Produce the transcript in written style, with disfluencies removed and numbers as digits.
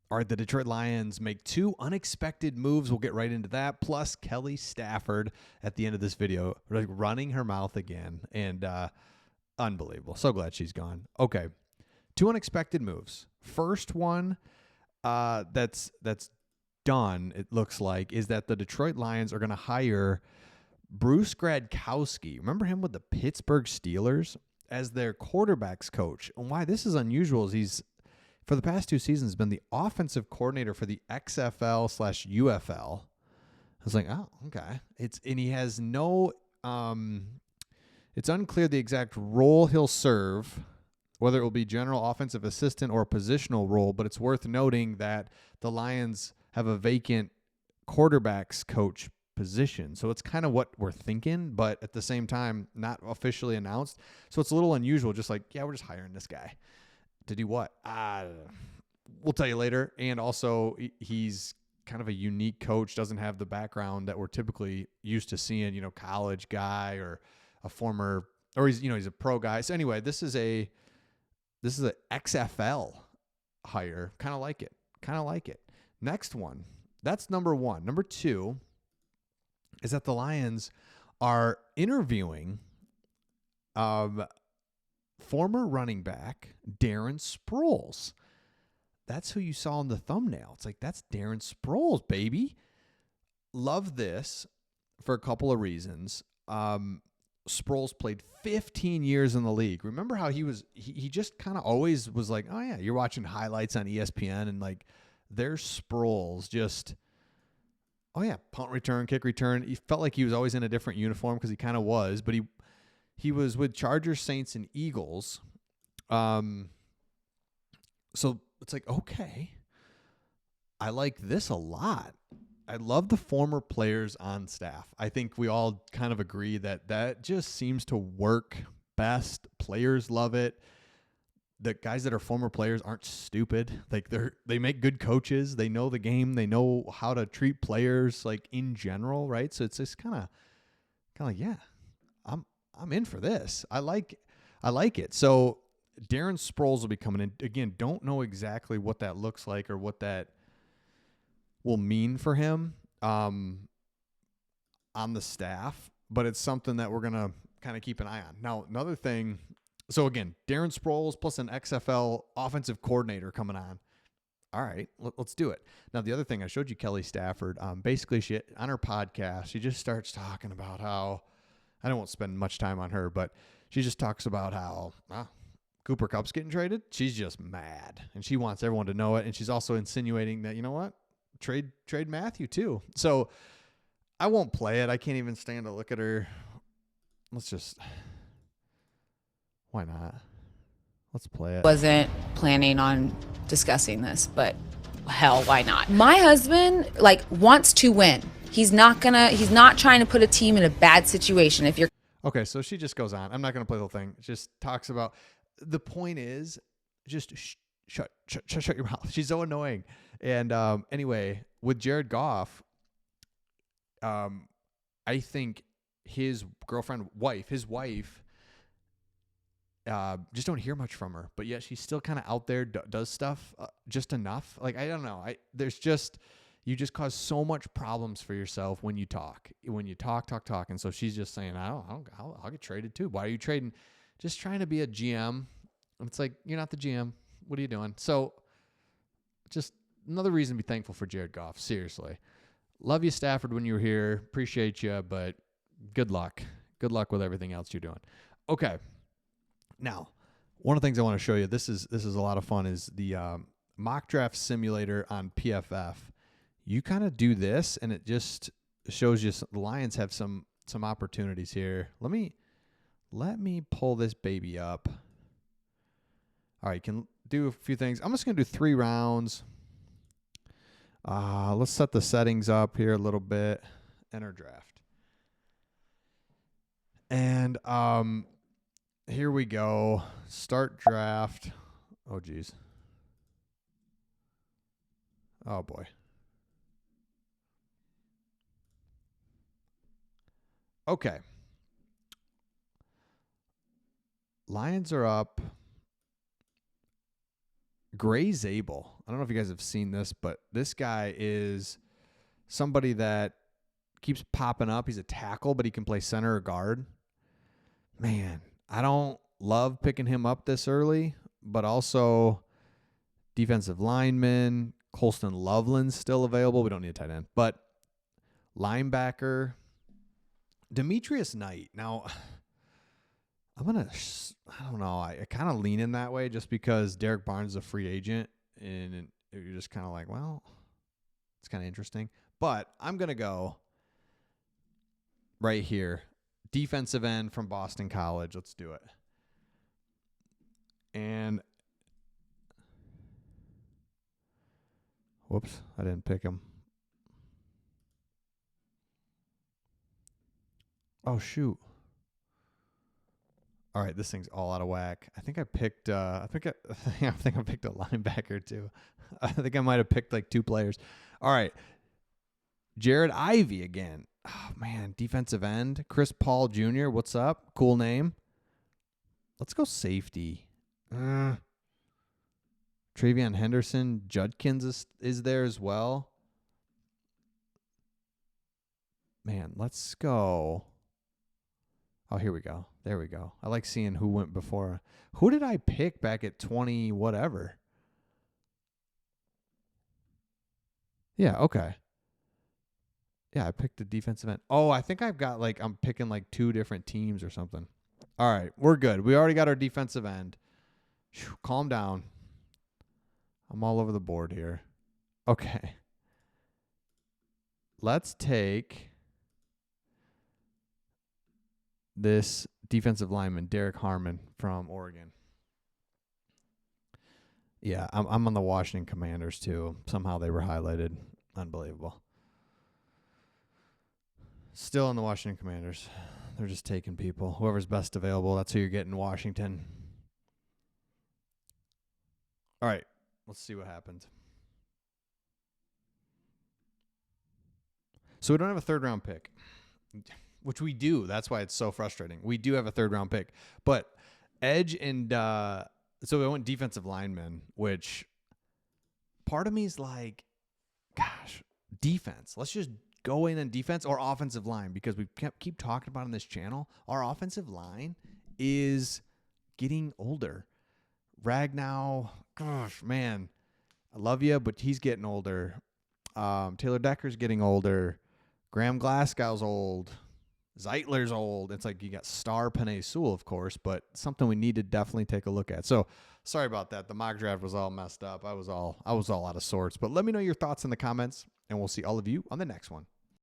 All right, the Detroit Lions make 2 unexpected moves. We'll get right into that. Plus, Kelly Stafford at the end of this video, like running her mouth again, and unbelievable. So glad she's gone. Okay, 2 unexpected moves. First one, that's done. It looks like is that the Detroit Lions are going to hire Bruce Gradkowski. Remember him with the Pittsburgh Steelers as their quarterbacks coach. And why this is unusual is he's for the past 2 seasons been the offensive coordinator for the XFL/UFL. I was like, oh, okay. And he has no. It's unclear the exact role he'll serve, whether it will be general offensive assistant or a positional role. But it's worth noting that the Lions have a vacant quarterbacks coach position. So it's kind of what we're thinking, but at the same time, not officially announced. So it's a little unusual. Just like, yeah, we're just hiring this guy. To do what? We'll tell you later. And also, he's kind of a unique coach, doesn't have the background that we're typically used to seeing, college guy or a former, or he's a pro guy. So anyway, this is a XFL hire. Kind of like it. Next one. That's number 1. Number 2 is that the Lions are interviewing former running back Darren Sproles. That's who you saw in the thumbnail. It's like, that's Darren Sproles, baby. Love this for a couple of reasons. Sproles played 15 years in the league. Remember how he just kind of always was like, oh yeah, you're watching highlights on ESPN and like there's Sproles just, oh yeah, punt return, kick return. He felt like he was always in a different uniform because he kind of was, but he was with Chargers, Saints, and Eagles. So it's like, okay, I like this a lot. I love the former players on staff. I think we all kind of agree that just seems to work best. Players love it. The guys that are former players aren't stupid. Like they make good coaches. They know the game. They know how to treat players like in general, right? So it's just kind of like, yeah, I'm in for this. I like it. So Darren Sproles will be coming in. Again, don't know exactly what that looks like or what that will mean for him on the staff, but it's something that we're going to kind of keep an eye on. Now, another thing, so again, Darren Sproles plus an XFL offensive coordinator coming on. All right, let's do it. Now, the other thing, I showed you Kelly Stafford. Basically, she on her podcast, she just starts talking about how, I don't want to spend much time on her, but she just talks about how Cooper Kupp's getting traded. She's just mad, and she wants everyone to know it. And she's also insinuating that, you know what, trade Matthew too. So I won't play it. I can't even stand to look at her. Why not? Let's play it. Wasn't planning on discussing this, but hell, why not? My husband wants to win. He's not trying to put a team in a bad situation. If you're okay, so she just goes on. I'm not going to play the whole thing. Just talks about, the point is just shut your mouth. She's so annoying. And anyway, with Jared Goff, I think his wife, just don't hear much from her, but yet she's still kind of out there, does stuff just enough. Like, I don't know. You just cause so much problems for yourself when you talk. And so she's just saying, I'll get traded too. Why are you trading? Just trying to be a GM. And it's like, you're not the GM. What are you doing? So just another reason to be thankful for Jared Goff. Seriously. Love you, Stafford, when you were here. Appreciate you, but good luck. Good luck with everything else you're doing. Okay. Now, one of the things I want to show you, this is a lot of fun, is the mock draft simulator on PFF. You kind of do this, and it just shows you the Lions have some opportunities here. Let me pull this baby up. All right, can do a few things. I'm just going to do 3 rounds. Let's set the settings up here a little bit. Enter draft. And here we go. Start draft. Oh, geez. Oh, boy. Okay. Lions are up. Gray Zabel. I don't know if you guys have seen this, but this guy is somebody that keeps popping up. He's a tackle, but he can play center or guard. Man, I don't love picking him up this early, but also defensive lineman. Colston Loveland's still available. We don't need a tight end. But linebacker, Demetrius Knight. Now, I don't know. I kind of lean in that way just because Derek Barnes is a free agent. And you're just kind of like, well, it's kind of interesting. But I'm going to go right here. Defensive end from Boston College. Let's do it. And whoops, I didn't pick him. Oh, shoot. All right, this thing's all out of whack. I think I picked I think I picked a linebacker too. I think I might have picked like 2 players. All right. Jared Ivey again. Oh man, defensive end. Chris Paul Jr., what's up? Cool name. Let's go safety. Travion Henderson, Judkins is there as well. Man, let's go. Oh, here we go. There we go. I like seeing who went before. Who did I pick back at 20 whatever? Yeah, okay. Yeah, I picked a defensive end. Oh, I think I've got I'm picking 2 different teams or something. All right, we're good. We already got our defensive end. Whew, calm down. I'm all over the board here. Okay. Let's take this defensive lineman, Derek Harmon from Oregon. Yeah, I'm on the Washington Commanders too. Somehow they were highlighted. Unbelievable. Still on the Washington Commanders. They're just taking people. Whoever's best available, that's who you're getting in Washington. All right, let's see what happens. So we don't have a 3rd-round pick, which we do. That's why it's so frustrating. We do have a 3rd-round pick. But edge and so we went defensive lineman, which part of me is like, gosh, defense. Let's just go in on defense or offensive line because we keep talking about on this channel. Our offensive line is getting older. Ragnow, gosh, man, I love you, but he's getting older. Taylor Decker's getting older. Graham Glasgow's old. Zeitler's old. It's like you got Star Penei Sewell, of course, but something we need to definitely take a look at. So sorry about that. The mock draft was all messed up. I was all out of sorts. But let me know your thoughts in the comments, and we'll see all of you on the next one.